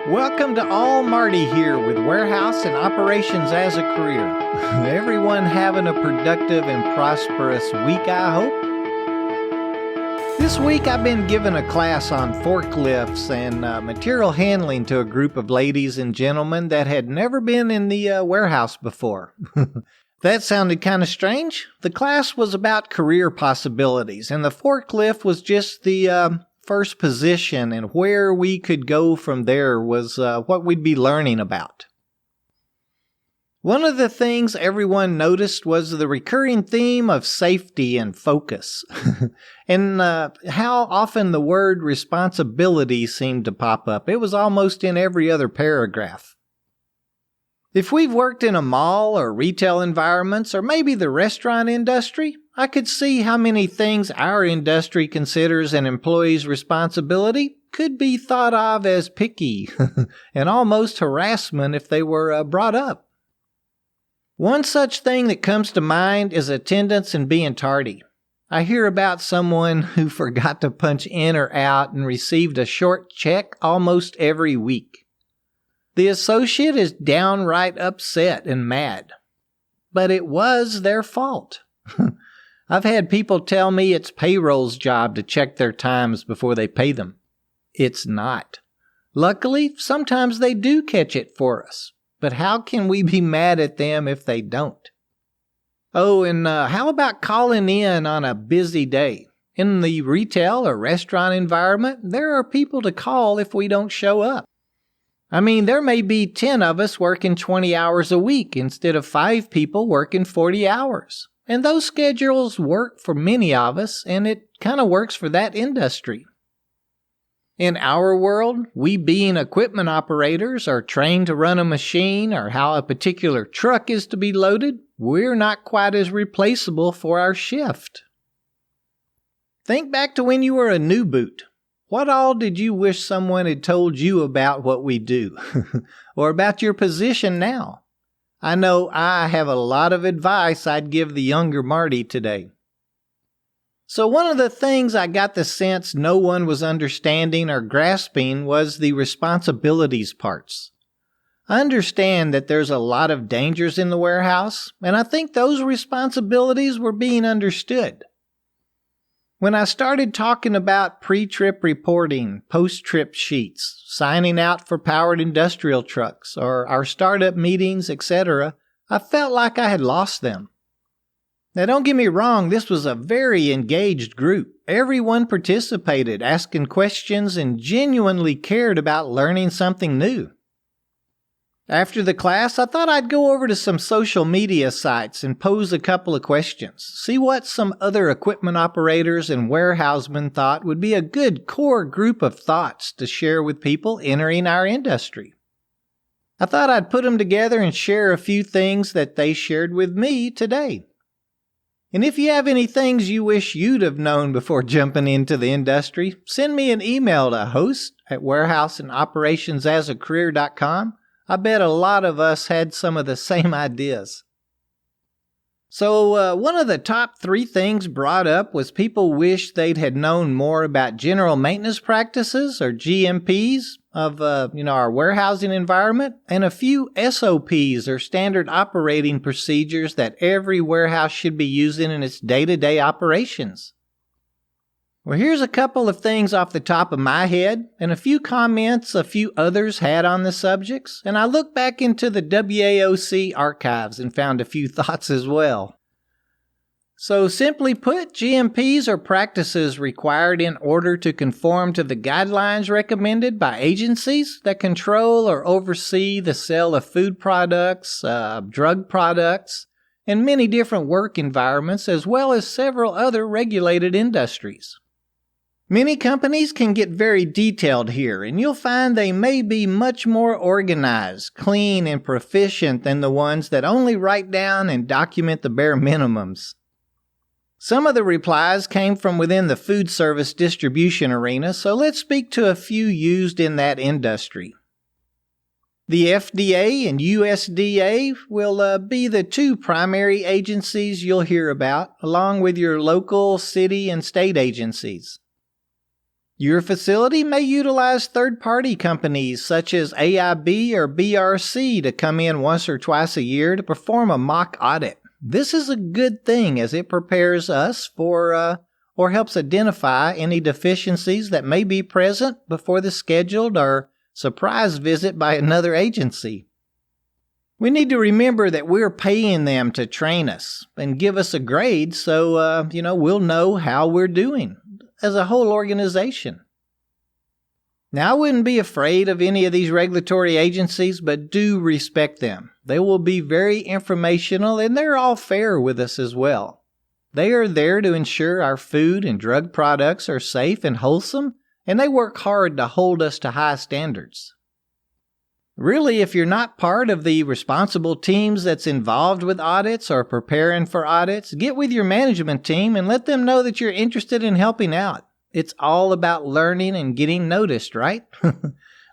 Welcome to all Marty here with Warehouse and Operations as a Career. Everyone having a productive and prosperous week, I hope. This week I've been giving a class on forklifts and material handling to a group of ladies and gentlemen that had never been in the warehouse before. That sounded kind of strange. The class was about career possibilities, and the forklift was just the first position, and where we could go from there was what we'd be learning about. One of the things everyone noticed was the recurring theme of safety and focus, and how often the word responsibility seemed to pop up. It was almost in every other paragraph. If we've worked in a mall or retail environments, or maybe the restaurant industry, I could see how many things our industry considers an employee's responsibility could be thought of as picky and almost harassment if they were brought up. One such thing that comes to mind is attendance and being tardy. I hear about someone who forgot to punch in or out and received a short check almost every week. The associate is downright upset and mad. But it was their fault. I've had people tell me it's payroll's job to check their times before they pay them. It's not. Luckily, sometimes they do catch it for us. But how can we be mad at them if they don't? Oh, and how about calling in on a busy day? In the retail or restaurant environment, there are people to call if we don't show up. I mean, there may be 10 of us working 20 hours a week instead of 5 people working 40 hours. And those schedules work for many of us, and it kind of works for that industry. In our world, we being equipment operators are trained to run a machine or how a particular truck is to be loaded. We're not quite as replaceable for our shift. Think back to when you were a new boot. What all did you wish someone had told you about what we do? Or about your position now? I know I have a lot of advice I'd give the younger Marty today. So one of the things I got the sense no one was understanding or grasping was the responsibilities parts. I understand that there's a lot of dangers in the warehouse, and I think those responsibilities were being understood. When I started talking about pre-trip reporting, post-trip sheets, signing out for powered industrial trucks, or our startup meetings, etc., I felt like I had lost them. Now don't get me wrong, this was a very engaged group. Everyone participated, asking questions, and genuinely cared about learning something new. After the class, I thought I'd go over to some social media sites and pose a couple of questions, see what some other equipment operators and warehousemen thought would be a good core group of thoughts to share with people entering our industry. I thought I'd put them together and share a few things that they shared with me today. And if you have any things you wish you'd have known before jumping into the industry, send me an email to host@warehouse-and-operations-as-a-career.com. I bet a lot of us had some of the same ideas. So one of the top 3 things brought up was people wish they'd had known more about general maintenance practices or GMPs of our warehousing environment, and a few SOPs or standard operating procedures that every warehouse should be using in its day-to-day operations. Well, here's a couple of things off the top of my head, and a few comments a few others had on the subjects, and I looked back into the WAOC archives and found a few thoughts as well. So simply put, GMPs are practices required in order to conform to the guidelines recommended by agencies that control or oversee the sale of food products, drug products, and many different work environments, as well as several other regulated industries. Many companies can get very detailed here, and you'll find they may be much more organized, clean, and proficient than the ones that only write down and document the bare minimums. Some of the replies came from within the food service distribution arena, so let's speak to a few used in that industry. The FDA and USDA will be the 2 primary agencies you'll hear about, along with your local, city, and state agencies. Your facility may utilize third-party companies such as AIB or BRC to come in once or twice a year to perform a mock audit. This is a good thing as it prepares us for or helps identify any deficiencies that may be present before the scheduled or surprise visit by another agency. We need to remember that we're paying them to train us and give us a grade so, we'll know how we're doing as a whole organization. Now, I wouldn't be afraid of any of these regulatory agencies, but do respect them. They will be very informational and they're all fair with us as well. They are there to ensure our food and drug products are safe and wholesome, and they work hard to hold us to high standards. Really, if you're not part of the responsible teams that's involved with audits or preparing for audits, get with your management team and let them know that you're interested in helping out. It's all about learning and getting noticed, right?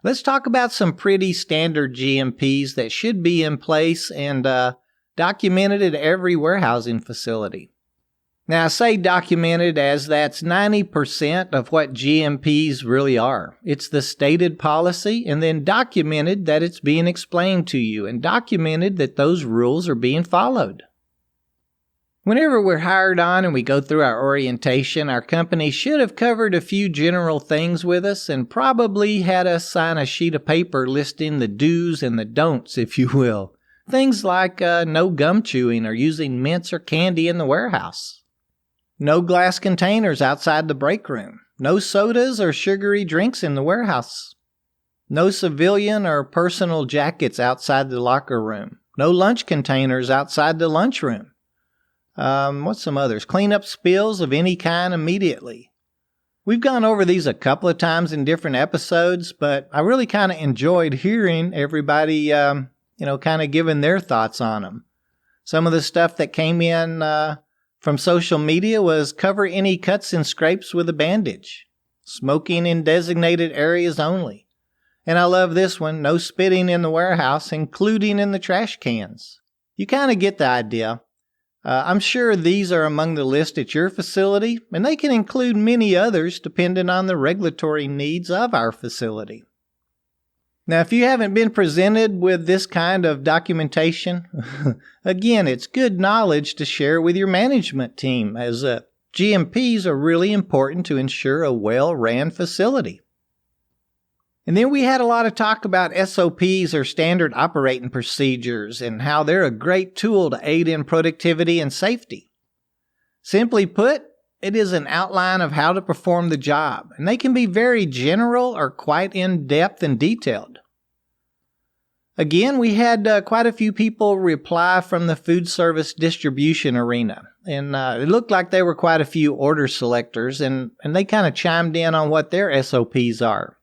Let's talk about some pretty standard GMPs that should be in place and documented at every warehousing facility. Now, I say documented as that's 90% of what GMPs really are. It's the stated policy and then documented that it's being explained to you and documented that those rules are being followed. Whenever we're hired on and we go through our orientation, our company should have covered a few general things with us and probably had us sign a sheet of paper listing the do's and the don'ts, if you will. Things like no gum chewing or using mints or candy in the warehouse. No glass containers outside the break room. No sodas or sugary drinks in the warehouse. No civilian or personal jackets outside the locker room. No lunch containers outside the lunchroom. What's some others? Clean up spills of any kind immediately. We've gone over these a couple of times in different episodes, but I really kind of enjoyed hearing everybody, kind of giving their thoughts on them. Some of the stuff that came in from social media was cover any cuts and scrapes with a bandage. Smoking in designated areas only. And I love this one, no spitting in the warehouse, including in the trash cans. You kind of get the idea. I'm sure these are among the list at your facility, and they can include many others depending on the regulatory needs of our facility. Now, if you haven't been presented with this kind of documentation, again, it's good knowledge to share with your management team, as GMPs are really important to ensure a well-ran facility. And then we had a lot of talk about SOPs or standard operating procedures and how they're a great tool to aid in productivity and safety. Simply put, it is an outline of how to perform the job, and they can be very general or quite in-depth and detailed. Again, we had quite a few people reply from the food service distribution arena, and it looked like there were quite a few order selectors, and they kind of chimed in on what their SOPs are.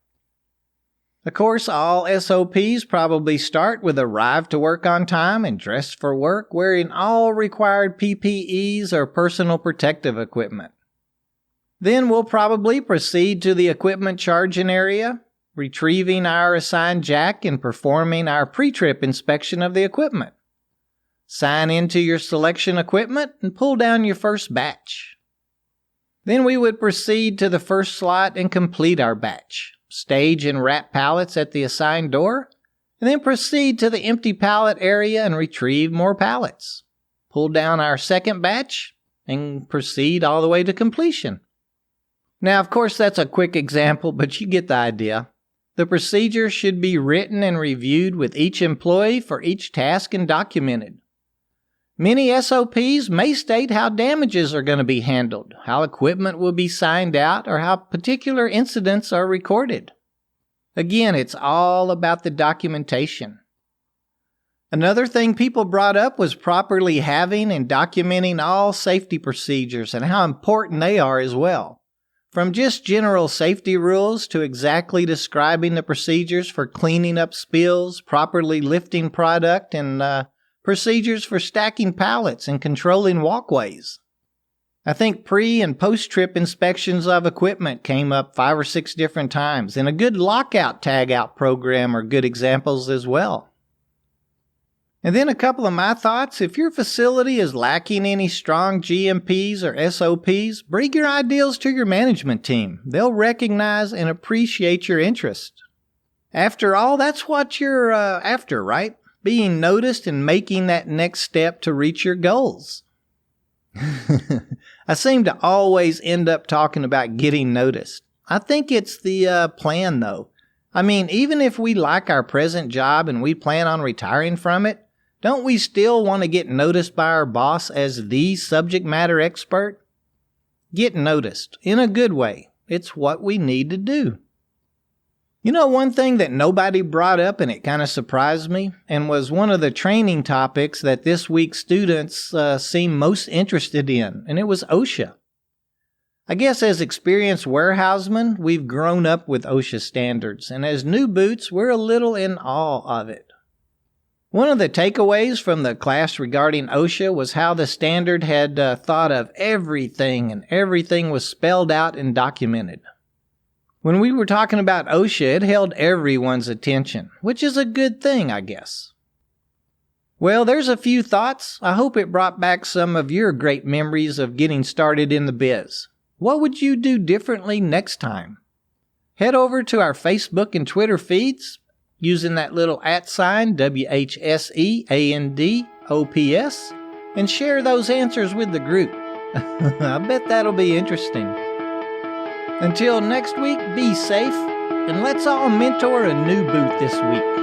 Of course, all SOPs probably start with arrive to work on time and dress for work, wearing all required PPEs or personal protective equipment. Then we'll probably proceed to the equipment charging area, retrieving our assigned jack and performing our pre-trip inspection of the equipment. Sign into your selection equipment and pull down your first batch. Then we would proceed to the first slot and complete our batch. Stage and wrap pallets at the assigned door, and then proceed to the empty pallet area and retrieve more pallets. Pull down our second batch and proceed all the way to completion. Now, of course, that's a quick example, but you get the idea. The procedure should be written and reviewed with each employee for each task and documented. Many SOPs may state how damages are going to be handled, how equipment will be signed out, or how particular incidents are recorded. Again, it's all about the documentation. Another thing people brought up was properly having and documenting all safety procedures and how important they are as well. From just general safety rules to exactly describing the procedures for cleaning up spills, properly lifting product, and procedures for stacking pallets and controlling walkways. I think pre- and post-trip inspections of equipment came up 5 or 6 different times, and a good lockout tag-out program are good examples as well. And then a couple of my thoughts. If your facility is lacking any strong GMPs or SOPs, bring your ideals to your management team. They'll recognize and appreciate your interest. After all, that's what you're after, right? Being noticed and making that next step to reach your goals. I seem to always end up talking about getting noticed. I think it's the plan, though. I mean, even if we like our present job and we plan on retiring from it, don't we still want to get noticed by our boss as the subject matter expert? Get noticed in a good way. It's what we need to do. You know, one thing that nobody brought up, and it kind of surprised me, and was one of the training topics that this week's students seemed most interested in, and it was OSHA. I guess as experienced warehousemen, we've grown up with OSHA standards, and as new boots, we're a little in awe of it. One of the takeaways from the class regarding OSHA was how the standard had thought of everything, and everything was spelled out and documented. When we were talking about OSHA, it held everyone's attention, which is a good thing, I guess. Well, there's a few thoughts. I hope it brought back some of your great memories of getting started in the biz. What would you do differently next time? Head over to our Facebook and Twitter feeds using that little @ WHSEANDOPS and share those answers with the group. I bet that'll be interesting. Until next week, be safe, and let's all mentor a new boot this week.